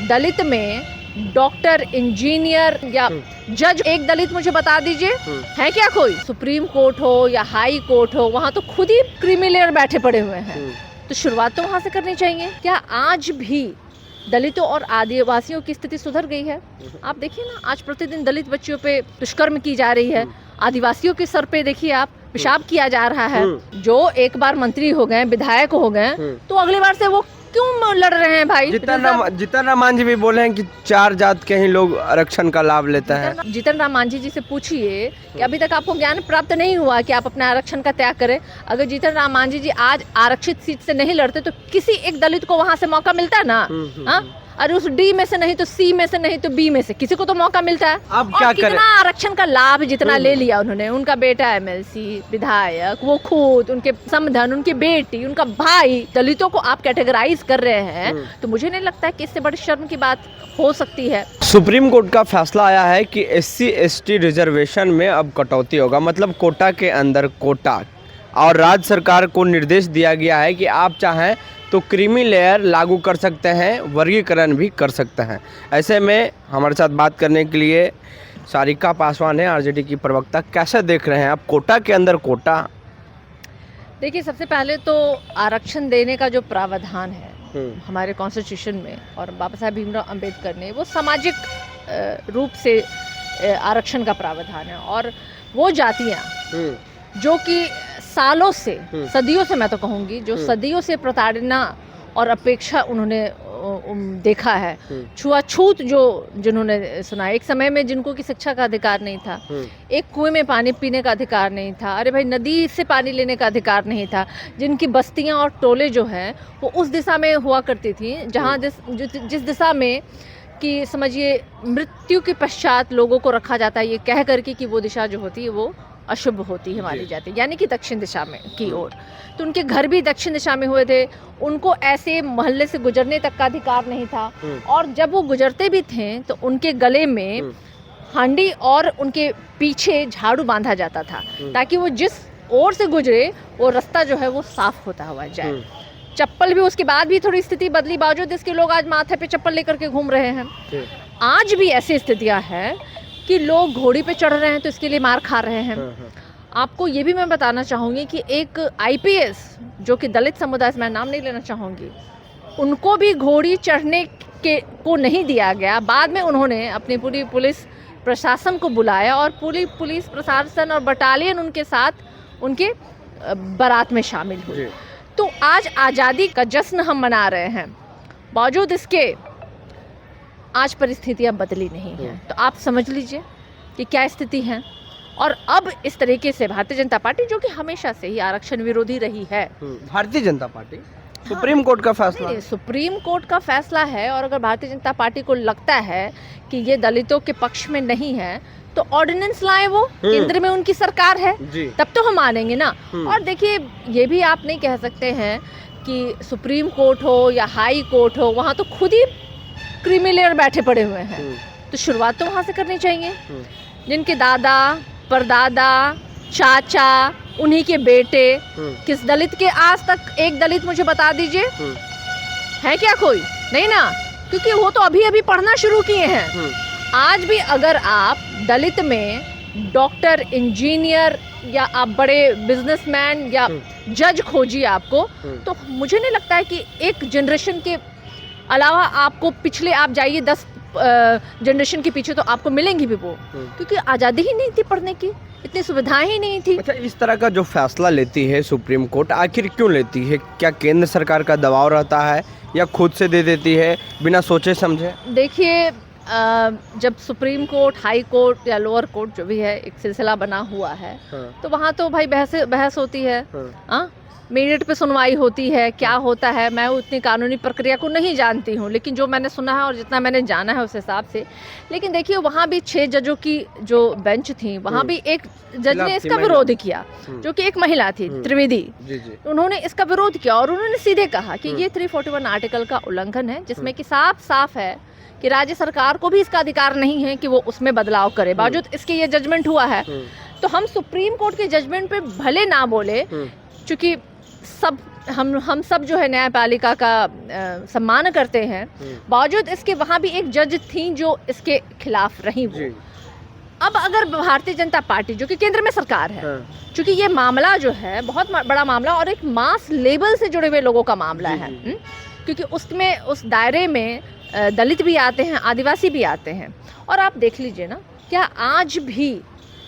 दलित में doctor, engineer या जज एक दलित मुझे बता दीजिए, है क्या कोई? सुप्रीम कोर्ट हो या हाई कोर्ट हो, वहाँ तो खुद ही क्रिमिनल बैठे पड़े हुए हैं। तो शुरुआत तो वहाँ से करनी चाहिए। क्या आज भी दलितों और आदिवासियों की स्थिति सुधर गई है? आप देखिए ना, आज प्रतिदिन दलित बच्चियों पे दुष्कर्म की जा रही है। आदिवासियों के सर पे देखिए आप, पेशाब किया जा रहा है। जो एक बार मंत्री हो गए, विधायक हो गए, तो अगली बार से वो क्यों लड़ रहे हैं भाई? जीतन राम मांझी भी बोले हैं कि 4 जात के ही लोग आरक्षण का लाभ लेता है। जीतन राम मांझी जी से पूछिए कि अभी तक आपको ज्ञान प्राप्त नहीं हुआ कि आप अपने आरक्षण का त्याग करें। अगर जीतन राम मांझी जी आज आरक्षित सीट से नहीं लड़ते तो किसी एक दलित को वहां से मौका मिलता ना। अरे उस डी में से नहीं तो सी में से नहीं तो बी में से किसी को तो मौका मिलता है। अब क्या करें? कितना आरक्षण का लाभ जितना ले लिया उन्होंने, उनका बेटा एमएलसी, विधायक, वो खुद, उनके समधन, उनकी बेटी, उनका भाई, दलितों को आप कैटेगराइज कर रहे हैं। तो मुझे नहीं लगता है कि इससे बड़ी शर्म की बात हो सकती है। सुप्रीम कोर्ट का फैसला आया है कि SC/ST रिजर्वेशन में अब कटौती होगा, मतलब कोटा के अंदर कोटा, और राज्य सरकार को निर्देश दिया गया है कि आप चाहें तो क्रीमी लेयर लागू कर सकते हैं, वर्गीकरण भी कर सकते हैं। ऐसे में हमारे साथ बात करने के लिए सारिका पासवान है, आरजेडी की प्रवक्ता। कैसे देख रहे हैं आप कोटा के अंदर कोटा? देखिए, सबसे पहले तो आरक्षण देने का जो प्रावधान है हमारे कॉन्स्टिट्यूशन में और बाबा साहब भीमराव अंबेडकर ने, वो सामाजिक रूप से आरक्षण का प्रावधान है। और वो जातियाँ जो कि सालों से, सदियों से, मैं तो कहूँगी, जो सदियों से प्रताड़ना और अपेक्षा उन्होंने देखा है, छुआछूत जो जिन्होंने सुना, एक समय में जिनको की शिक्षा का अधिकार नहीं था, एक कुएं में पानी पीने का अधिकार नहीं था, अरे भाई नदी से पानी लेने का अधिकार नहीं था, जिनकी बस्तियां और टोले जो हैं वो उस दिशा में हुआ करती थी जहाँ जिस दिशा में कि समझिए मृत्यु के पश्चात लोगों को रखा जाता है, ये कह करके कि वो दिशा जो होती है वो अशुभ होती है मानी जाती है, यानी कि दक्षिण दिशा में की ओर। तो उनके घर भी दक्षिण दिशा में हुए थे, उनको ऐसे मोहल्ले से गुजरने तक का अधिकार नहीं था। और जब वो गुजरते भी थे तो उनके गले में हांडी और उनके पीछे झाड़ू बांधा जाता था ताकि वो जिस ओर से गुजरे वो रास्ता जो है वो साफ होता हुआ जाए। चप्पल भी उसके बाद भी थोड़ी स्थिति बदली, बावजूद इसके लोग आज माथे पे चप्पल लेकर के घूम रहे हैं। आज भी ऐसी स्थितियां हैं कि लोग घोड़ी पे चढ़ रहे हैं तो इसके लिए मार खा रहे हैं। आपको ये भी मैं बताना चाहूँगी कि एक IPS जो कि दलित समुदाय से, मैं नाम नहीं लेना चाहूँगी, उनको भी घोड़ी चढ़ने के को नहीं दिया गया। बाद में उन्होंने अपनी पूरी पुलिस प्रशासन को बुलाया और पूरी पुलिस प्रशासन और बटालियन उनके साथ उनके बारात में शामिल हुई। तो आज आज़ादी का जश्न हम मना रहे हैं, बावजूद इसके आज परिस्थितियां बदली नहीं हैं। तो आप समझ लीजिए कि क्या स्थिति है। और अब इस तरीके से भारतीय जनता पार्टी, जो कि हमेशा से ही आरक्षण विरोधी रही है, Bharatiya Janata party, supreme court का फैसला, सुप्रीम कोर्ट का फैसला है, और अगर भारतीय जनता पार्टी को लगता है कि ये दलितों के पक्ष में नहीं है तो ऑर्डिनेंस लाए, वो केंद्र में उनकी सरकार है, तब तो हम मानेंगे ना। और देखिए, ये भी आप नहीं कह सकते हैं कि सुप्रीम कोर्ट हो या हाई कोर्ट हो, वहाँ तो खुद ही क्रिमिनल बैठे पड़े हुए हैं। तो शुरुआत तो वहाँ से करनी चाहिए। जिनके दादा, परदादा, चाचा, उन्हीं के बेटे, किस दलित के आज तक एक दलित मुझे बता दीजिए, है क्या कोई? नहीं ना, क्योंकि वो तो अभी अभी पढ़ना शुरू किए हैं। आज भी अगर आप दलित में डॉक्टर, इंजीनियर या आप बड़े बिजनेसमैन या जज खोजिए आपको, तो मुझे नहीं लगता है कि एक जनरेशन के अलावा आपको पिछले आप जाइए 10 जनरेशन के पीछे तो आपको मिलेंगी भी वो, क्योंकि आज़ादी ही नहीं थी पढ़ने की, इतनी सुविधाएं ही नहीं थी। अच्छा, इस तरह का जो फैसला लेती है सुप्रीम कोर्ट, आखिर क्यों लेती है? क्या केंद्र सरकार का दबाव रहता है या खुद से दे देती है बिना सोचे समझे? देखिए, जब सुप्रीम कोर्ट, हाई कोर्ट या लोअर कोर्ट जो भी है, एक सिलसिला बना हुआ है, तो वहाँ तो भाई बहस होती है, मेरिट पे सुनवाई होती है, क्या होता है। मैं उतनी कानूनी प्रक्रिया को नहीं जानती हूँ, लेकिन जो मैंने सुना है और जितना मैंने जाना है उस हिसाब से। लेकिन देखिए, वहाँ भी 6 जजों की जो बेंच थी, वहाँ भी एक जज ने इसका विरोध किया, जो कि एक महिला थी, त्रिवेदी। उन्होंने इसका विरोध किया और उन्होंने सीधे कहा कि ये 341 आर्टिकल का उल्लंघन है, जिसमें कि साफ है कि राज्य सरकार को भी इसका अधिकार नहीं है कि वो उसमें बदलाव करे। बावजूद इसके ये जजमेंट हुआ है। तो हम सुप्रीम कोर्ट के जजमेंट पे भले ना बोले, क्योंकि सब हम सब जो है न्यायपालिका का सम्मान करते हैं, बावजूद इसके वहाँ भी एक जज थी जो इसके खिलाफ रही वो। अब अगर भारतीय जनता पार्टी जो कि केंद्र में सरकार है, क्योंकि ये मामला जो है बहुत बड़ा मामला और एक मास लेवल से जुड़े हुए लोगों का मामला है, क्योंकि उसमें उस दायरे में दलित भी आते हैं, आदिवासी भी आते हैं। और आप देख लीजिए ना, क्या आज भी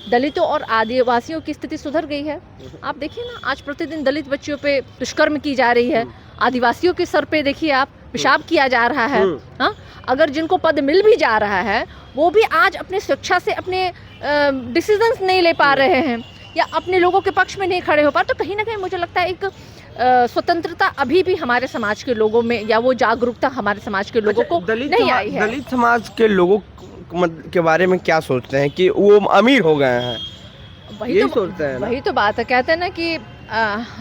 दलितों और आदिवासियों की स्थिति सुधर गई है? आप देखिए ना, आज प्रतिदिन दलित बच्चियों पे दुष्कर्म की जा रही है, आदिवासियों के सर पे देखिए आप पेशाब किया जा रहा है। हाँ, अगर जिनको पद मिल भी जा रहा है वो भी आज अपने स्वेच्छा से अपने डिसीजंस नहीं ले पा रहे हैं या अपने लोगों के पक्ष में नहीं खड़े हो पा। तो कहीं ना कहीं मुझे लगता है एक स्वतंत्रता अभी भी हमारे समाज के लोगों में, या वो जागरूकता हमारे समाज के लोगों को नहीं आई है। दलित समाज के लोगों के बारे में क्या सोचते हैं कि वो अमीर हो गए हैं? वही तो सोचते हैं, वही तो बात है। कहते हैं ना कि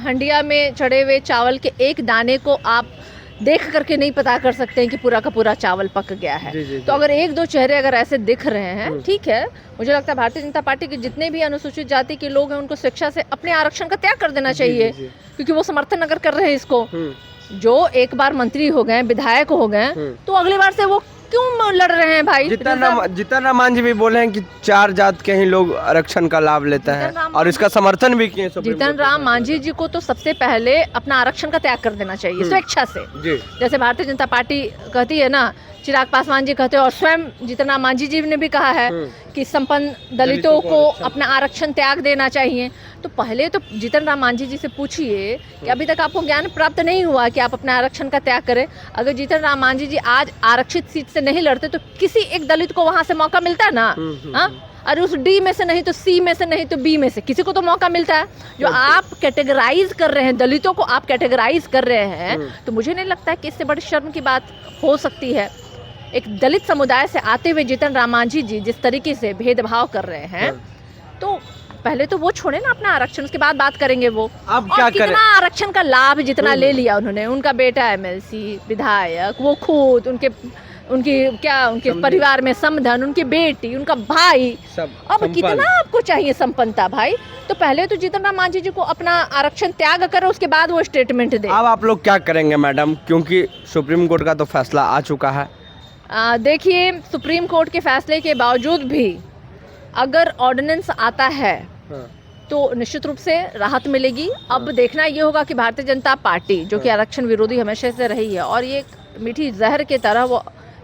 हंडिया में चढ़े हुए चावल के एक दाने को आप देख करके नहीं पता कर सकते हैं कि पूरा का पूरा चावल पक गया है। तो अगर एक दो चेहरे अगर ऐसे दिख रहे हैं, ठीक है, मुझे लगता है भारतीय जनता पार्टी के जितने भी अनुसूचित जाति के लोग हैं उनको स्वेच्छा से अपने आरक्षण का त्याग कर देना चाहिए, क्योंकि वो समर्थन अगर कर रहे हैं इसको, जो एक बार मंत्री हो गए, विधायक हो गए, तो अगली बार से वो क्यों लड़ रहे हैं भाई? जीतन राम मांझी भी बोले हैं कि 4 जात के ही लोग आरक्षण का लाभ लेते हैं और इसका समर्थन भी किए। जीतन राम मांझी जी को तो सबसे पहले अपना आरक्षण का त्याग कर देना चाहिए स्वेच्छा से। जैसे भारतीय जनता पार्टी कहती है ना, चिराग पासवान जी कहते हैं, और स्वयं जीतन राम मांझी जी ने भी कहा है कि संपन्न दलितों को अपना आरक्षण त्याग देना चाहिए। तो पहले तो जीतन राम मांझी जी से पूछिए कि अभी तक आपको ज्ञान प्राप्त नहीं हुआ कि आप अपने आरक्षण का त्याग करें। अगर जीतन राम मांझी जी आज आरक्षित सीट से नहीं लड़ते तो किसी एक दलित को वहां से मौका मिलता ना। हाँ, अरे उस डी में से नहीं तो सी में से नहीं तो बी में से किसी को तो मौका मिलता है। जो आप कैटेगराइज कर रहे हैं, दलितों को आप कैटेगराइज कर रहे हैं, तो मुझे नहीं लगता है कि इससे बड़ी शर्म की बात हो सकती है। एक दलित समुदाय से आते हुए जीतन राम मांझी जी जिस तरीके से भेदभाव कर रहे हैं, तो पहले तो वो छोड़े ना अपना आरक्षण, उसके बाद बात करेंगे वो। अब क्या करें? कितना आरक्षण का लाभ जितना ले लिया उन्होंने, उनका बेटा एमएलसी विधायक, वो खुद उनके परिवार में समधन, उनकी बेटी, उनका भाई, अब कितना आपको चाहिए संपन्नता भाई? तो पहले तो जीतन राम मांझी जी को अपना आरक्षण त्याग करे, उसके बाद वो स्टेटमेंट दे। अब आप लोग क्या करेंगे मैडम, क्योंकि सुप्रीम कोर्ट का तो फैसला आ चुका है? देखिए, सुप्रीम कोर्ट के फैसले के बावजूद भी अगर ऑर्डिनेंस आता है तो निश्चित रूप से राहत मिलेगी। अब देखना ये होगा कि भारतीय जनता पार्टी जो कि आरक्षण विरोधी हमेशा से रही है और ये मीठी जहर की तरह, वो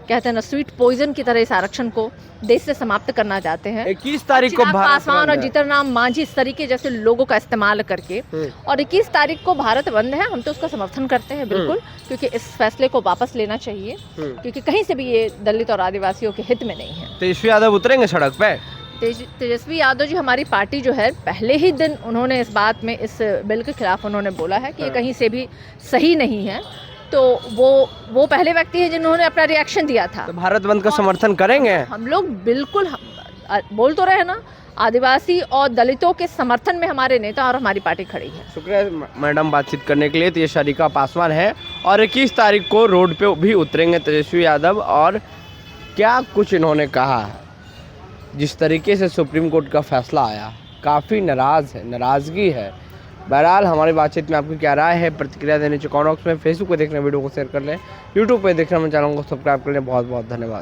कहते हैं ना स्वीट पॉइजन की तरह, इस आरक्षण को देश से समाप्त करना चाहते हैं। 21 तारीख को पासवान और जीतन राम मांझी इस तरीके जैसे लोगों का इस्तेमाल करके, और 21 तारीख को भारत बंद है, हम तो उसका समर्थन करते हैं बिल्कुल, क्योंकि इस फैसले को वापस लेना चाहिए, क्योंकि कहीं से भी ये दलित और आदिवासियों के हित में नहीं है। तेजस्वी यादव उतरेंगे सड़क पे? तेजस्वी यादव जी हमारी पार्टी जो है, पहले ही दिन उन्होंने इस बात में, इस बिल के खिलाफ उन्होंने बोला है कि ये कहीं से भी सही नहीं है। तो वो पहले व्यक्ति है जिन्होंने अपना रिएक्शन दिया था। तो भारत बंद का समर्थन करेंगे हम लोग बिल्कुल। बोल तो रहे ना, आदिवासी और दलितों के समर्थन में हमारे नेता और हमारी पार्टी खड़ी है। शुक्रिया मैडम बातचीत करने के लिए। तो ये शरीका पासवान है और 21 तारीख को रोड पे भी उतरेंगे तेजस्वी यादव, और क्या कुछ इन्होंने कहा है। जिस तरीके से सुप्रीम कोर्ट का फैसला आया, काफ़ी नाराज़गी है। बहरहाल हमारी बातचीत में आपकी क्या राय है, प्रतिक्रिया देने कमेंट बॉक्स में। फेसबुक पे देखना वीडियो को शेयर कर लें, यूट्यूब पे देखना मेरे चैनल को सब्सक्राइब कर लें। बहुत बहुत धन्यवाद।